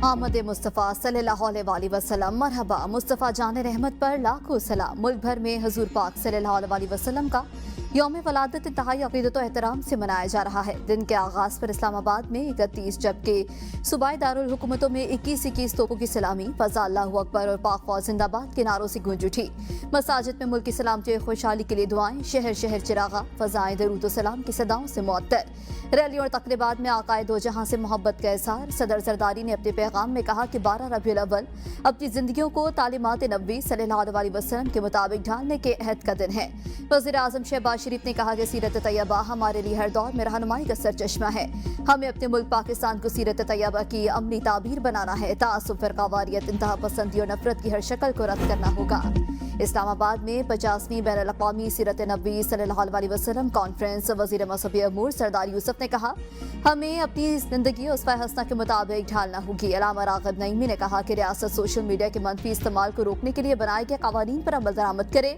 आमद मुस्तफ़ा सल्लल्लाहु अलैहि वसल्लम। मरहबा मुस्तफ़ा जान रहमत पर लाखों सलाम। मुल्क भर में हुजूर पाक सल्लल्लाहु अलैहि वसल्लम का यौम वलादत इंतहाई अक़ीदत व एहतराम से मनाया जा रहा है। दिन के आगाज़ पर इस्लामाबाद में 31, जबकि सूबाई दारुल हुकूमतों में 21 तोपों की सलामी, फज़ा अल्लाहु अकबर और पाक फौज जिंदाबाद के नारों से गूंज उठी। मसाजिद में मुल्क की सलामती और खुशहाली के लिए दुआएं, शहर शहर चिरागा, फज़ाएं दरूद व सलाम की सदाओं से मुअत्तर। रैलियों और तकरीबात में आकाए दो जहां से मोहब्बत का एहसार। सदर जरदारी ने अपने पैगाम में कहा कि 12 रबीउल अव्वल अपनी जिंदगियों को तालीमात नबी सल्लल्लाहु अलैहि वसल्लम के मुताबिक ढालने के अहद का दिन है। वज़ीर आज़म शहबाज शरीफ ने कहा कि सीरत तैयबा हमारे लिए हर दौर में रहनुमाई का सरचश्मा है। हमें अपने मुल्क पाकिस्तान को सीरत तैयबा की अमली ताबीर बनाना है। तासुब, फ़िरक़ावारियत, इंतहा पसंदी और नफरत की हर शक्ल को रद्द करना होगा। इस्लामाबाद में 50वीं बैनुल अक़वामी सीरत नबी सल्लल्लाहु अलैहि वसल्लम कॉन्फ्रेंस। वज़ीर मज़हबी अमूर सरदार यूसुफ ने कहा, हमें अपनी जिंदगी उसवा हसना के मुताबिक ढालना होगी। अल्लामा राग़िब नईमी ने कहा कि रियासत सोशल मीडिया के मनफी इस्तेमाल को रोकने के लिए बनाए गए कवानीन पर अमल दरामद करे।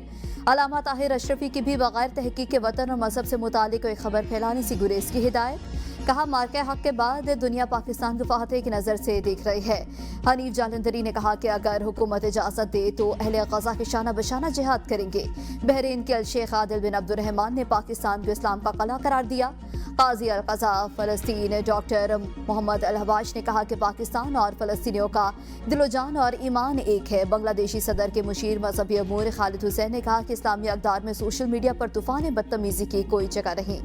अल्लामा ताहिर अशरफी की भी बगैर तहकीक के वतन और मजहब से मुतालिक कोई खबर फैलाने से गुरेज की हिदायत। कहा, मार्के हक के बाद दुनिया पाकिस्तान को फातह की नज़र से देख रही है। हनीफ जालंधरी ने कहा कि अगर हुकूमत इजाज़त दे तो अहले गज़ा के शाना बशाना जिहाद करेंगे। बहरीन के अल शेख आदिल बिन अब्दुर्रहमान ने पाकिस्तान को इस्लाम का कला करार दिया। काजी अल क़ज़ा फ़लस्तीन डॉक्टर मोहम्मद अल हबाश ने कहा कि पाकिस्तान और फ़लस्तीनियों का दिलो जान और ईमान एक है। बांग्लादेशी सदर के मुशीर मज़हबी अमूर खालिद हुसैन ने कहा कि इस्लामी अक़दार में सोशल मीडिया पर तूफ़ान बदतमीज़ी की कोई जगह नहीं।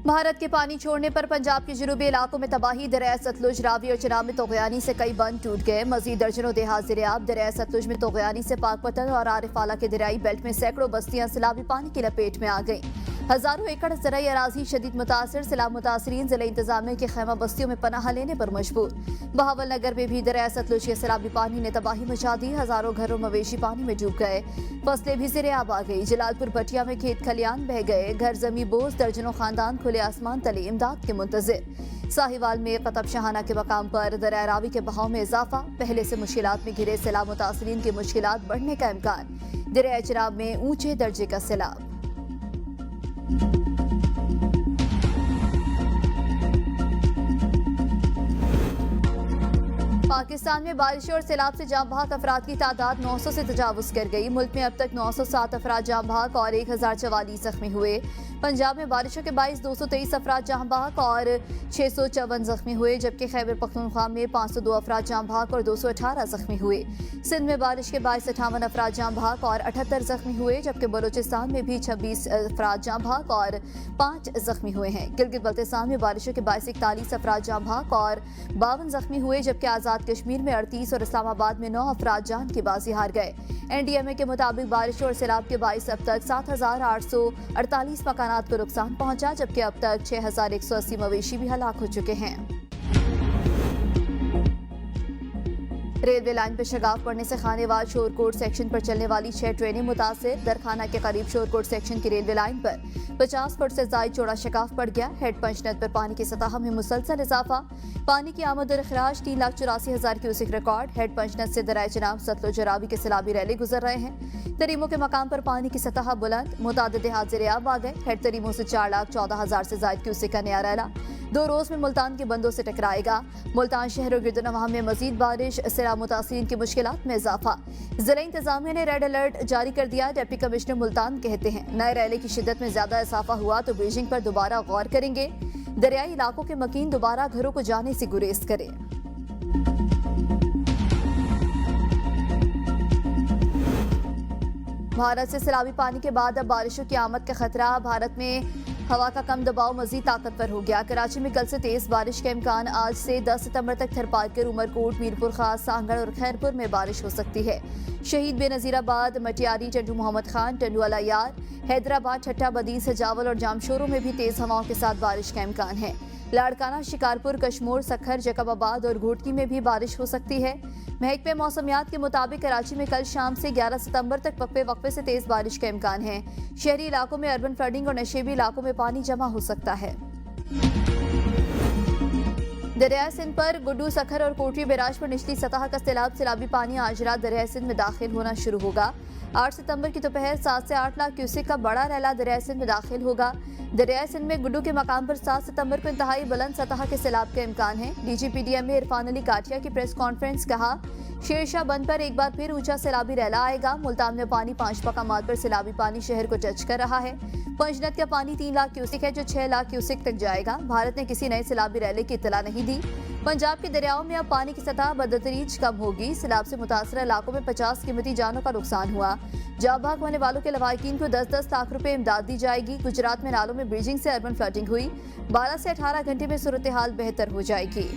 भारत के पानी छोड़ने पर पंजाब के जनूबी इलाकों में तबाही। दरिया सतलुज, रावी और चिनाब में तोग़यानी से कई बंद टूट गए। मजीद दर्जनों देहात ज़िरियाब। दरिया सतलुज में तोग़यानी से पाकपतन और आरिफाला के दरियाई बेल्ट में सैकड़ों बस्तियां सैलाबी पानी की लपेट में आ गईं। हजारों एकड़ ज़राई अराज़ी शदीद मुतासिर। सैलाब मुतासरीन ज़िला इंतजामिया की खैमा बस्तियों में पनाह लेने पर मजबूर। बहावल नगर में भी दरिया सतलुज के सैलाबी पानी ने तबाही मचा दी। हजारों घरों मवेशी पानी में डूब गए। फसलें भी ज़िरियाब आ गई। जलालपुर भटिया में खेत खलियान बह गए। घर जमी बोझ। दर्जनों खानदान खुले आसमान तले इमदाद के मुंतज़िर। साहिवाल में क़तब शहाना के मकाम पर दरिया रावी के बहाव में इजाफा। पहले से मुश्किलात में घिरे सैलाब मुतासरीन की मुश्किलात बढ़ने का इम्कान। दरिया चिनाब में ऊंचे दर्जे का सैलाब। पाकिस्तान में बारिश और सैलाब से जाम बहक अफराद की तादाद 900 से तजावुज कर गई। मुल्क में अब तक 907 अफराद जाम बहक और 1044 जख्मी हुए। पंजाब में बारिशों के बाईस 223 अफराद जाम बहक और 654 जख्मी हुए, जबकि खैबर पख्तूनख्वा में 502 अफराद जाम बहक और 218 जख्मी हुए। सिंध में बारिश के बाईस 58 अफराद जाम बहक और 78 जख्मी हुए, जबकि बलोचिस्तान में भी 26 अफराद जाम बहक और 5 जख्मी हुए हैं। गिलगित बल्तिस्तान में बारिशों के बाईस 41 अफराद जाम बहक और 52 जख्मी हुए, जबकि आज़ाद कश्मीर में 38 और इस्लामाबाद में 9 अफराद जान की बाजी हार गए। NDMA के मुताबिक बारिश और सैलाब के बाईस अब तक 7,848 मकानात को नुकसान पहुंचा, जबकि अब तक 6,180 मवेशी भी हलाक हो चुके हैं। रेलवे लाइन पर शगाफ पड़ने से खानेवाल शोरकोट सेक्शन पर चलने वाली 6 ट्रेनें मुतासिर। दरखाना के करीब शोरकोट सेक्शन की रेलवे लाइन पर 50 फुट से ज़ायद चौड़ा शगाफ पड़ गया। हेड पंचनद पर पानी की सतह में मुसलसल इजाफा। पानी की आमद और अखराज 3,84,000 क्यूसिक रिकॉर्ड। हेड पंचनद से दरिया चिनाब, सतलुज, रावी के सैलाबी रैली गुजर रहे हैं। तरीमों के मकाम पर पानी की सतह बुलंद। मुतादिद देहात ज़िरियाब आ गए। हेड तरीमों से 4,14,000 से ज़ायद क्यूसिक का नया रैला 2 रोज में मुल्तान के बंदों से टकराएगा। मुल्तान शहर और गिरदनवाह में मजीद बारिश। सैलाब मुतासिरीन की मुश्किलात में इजाफा। जिला इंतजामिया ने रेड अलर्ट जारी कर दिया। डिप्टी कमिश्नर मुल्तान कहते हैं, नए रैले की शिद्दत में ज्यादा इजाफा हुआ तो बीजिंग पर दोबारा गौर करेंगे। दरियाई इलाकों के मकीन दोबारा घरों को जाने से गुरेज करें। भारत से सैलाबी पानी के बाद अब बारिशों की आमद का खतरा। भारत में हवा का कम दबाव मजीद ताकतवर हो गया। कराची में कल से तेज बारिश का इम्कान। आज से 10 सितंबर तक थरपारकर, उमरकोट, मीरपुर खास, सांगड़ और खैरपुर में बारिश हो सकती है। शहीद बेनजीराबाद, मटियारी, टंडू मोहम्मद खान, टंडू अलायार, हैदराबाद, ठट्टा, बदीस, हजावल और जामशोरों में भी तेज हवाओं के साथ बारिश का इम्कान है। लाड़काना, शिकारपुर, कशमोर, सखर, जैकबाबाद और घोटकी में भी बारिश हो सकती है। महकमे मौसमियात के मुताबिक कराची में कल शाम से 11 सितंबर तक वक्फे से तेज बारिश का इम्कान है। शहरी इलाकों में अर्बन फ्लडिंग और नशेबी इलाकों में पानी जमा हो सकता है। दरियाए सिंध पर गुड्डू, सखर और कोटरी बैराज पर निचली सतह का सैलाबी पानी आज रात दरियाए सिंध में दाखिल होना शुरू होगा। 8 सितंबर की दोपहर 7 से 8 लाख क्यूसेक का बड़ा रैला दरियाए सिंध में दाखिल होगा। दरियाए सिंध में गुड्डू के मकाम पर 7 सितंबर को इंतहाई बुलंद सतह के सैलाब का इम्कान है। DGPDMA इरफान अली काठिया की प्रेस कॉन्फ्रेंस कहा, शेरशाह बंद पर एक बार फिर ऊंचा सैलाबी रैला आएगा। मुल्तान में पानी 5 मकामात पर सैलाबी पानी शहर को टच कर रहा है। पंजनद का पानी 3 लाख क्यूसेक है, जो 6 लाख क्यूसेक तक जाएगा। भारत ने किसी नए सैलाबी रैले की इत्तला नहीं दी। पंजाब के दरियाओं में अब पानी की सतह बदतरीज कम होगी। सैलाब से मुतासर इलाकों में 50 कीमती जानों का नुकसान हुआ। जाँ भाग होने वालों के लवाहिकीन को 10-10 लाख रुपए इमदाद दी जाएगी। गुजरात में नालों में ब्रिजिंग से अर्बन फ्लडिंग हुई। 12 से 18 घंटे में सूरत हाल बेहतर हो जाएगी।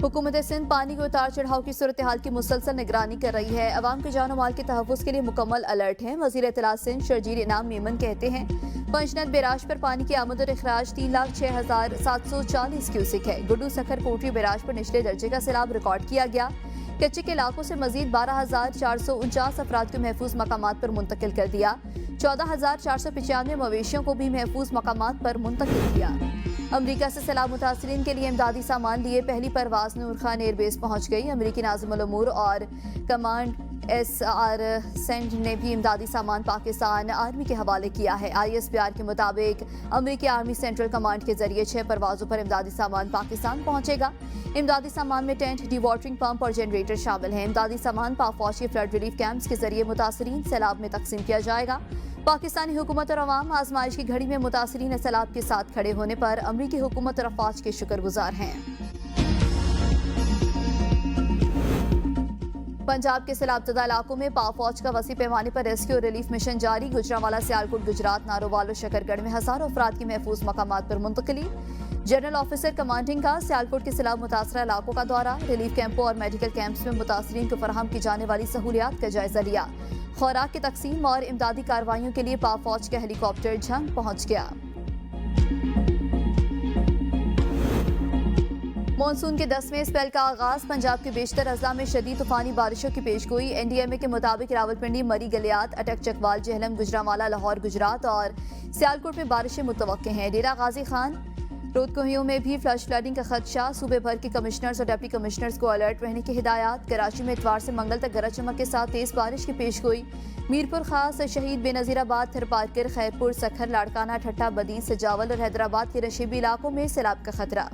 हुकूमत सिंध पानी के उतार चढ़ाव की सूरत हाल की मुसलसल निगरानी कर रही है। अवाम के जानो माल के तहफ़्फ़ुज़ के लिए मुकम्मल अलर्ट है। वज़ीर इत्तलात सिंध शर्जील इनाम मेमन कहते हैं, पंजनद बैराज पर पानी की आमद और अखराज 3,06,740 क्यूसेक है। गुड्डू, सखर, कोटरी बैराज पर निचले दर्जे का सैलाब रिकॉर्ड किया गया। कच्चे के इलाकों से मजीद 12,449 अफराद को महफूज मकामात पर मुंतकिल कर दिया। 14,495 मवेशियों को भी महफूज मकामात पर मुंतकिल किया। अमरीका से सैलाब मुतासरीन के लिए इमदादी सामान लिए पहली परवाज नूर खान एयरबेस पहुंच गई। अमरीकी नाज़िमुल उमूर और कमांड SR सेंड ने भी इमदादी सामान पाकिस्तान आर्मी के हवाले किया है। ISPR के मुताबिक अमरीकी आर्मी सेंट्रल कमांड के जरिए 6 परवाजों पर इमदादी सामान पाकिस्तान पहुंचेगा। इमदादी सामान में टेंट, डिवाटरिंग पंप और जनरेटर शामिल हैं। इमदादी सामान पाक फौज के फ्लड रिलीफ कैंप्स के जरिए मुतासरीन सैलाब में तकसीम किया जाएगा। पाकिस्तानी हुकूमत और अवाम आजमाइश की घड़ी में मुतासरीन सैलाब के साथ खड़े होने पर अमरीकी हुकूमत और अफवाज के शुक्रगुजार हैं। पंजाब के सैलाबज़दा इलाकों में पाक फौज का वसी पैमाने पर रेस्क्यू और रिलीफ मिशन जारी। गुजरांवाला, सियालकोट, गुजरात, नारोवाल और शकरगढ़ में हजारों अफराद की महफूज मकामात पर मुंतकिली। जनरल ऑफिसर कमांडिंग का सियालकोट के सैलाब मुतासरा इलाकों का दौरा। रिलीफ कैंपों और मेडिकल कैंप्स में मुतासरीन को फराहम की जाने वाली सहूलियात का जायजा लिया। खुराक की तकसीम और इमदादी कार्रवाइयों के लिए पाक फौज का हेलीकॉप्टर झंग पहुंच गया। मॉनसून के 10वें स्पेल का आगाज। पंजाब के बेशतर अजला में शदीद तूफानी बारिशों की पेशगोई। NDMA के मुताबिक रावलपिंडी, मरी, गलियात, अटक, चकवाल, जेहलम, गुजरांवाला, लाहौर, गुजरात और सियालकोट में बारिशें मुतवक्के हैं। डेरा गाजी खान, रोदकोहियों में भी फ्लडिंग का खदशा। सूबे भर के कमिश्नर्स और डिप्टी कमिश्नर्स को अलर्ट रहने की हिदायत। कराची में इतवार से मंगल तक गरज चमक के साथ तेज बारिश की पेशगोई। मीरपुर खास, शहीद बेनजीराबाद, थरपारकर, खैरपुर, सखर, लाड़काना, ठट्टा, बदीन, सजावल और हैदराबाद के नशीबी इलाकों में सैलाब का खतरा।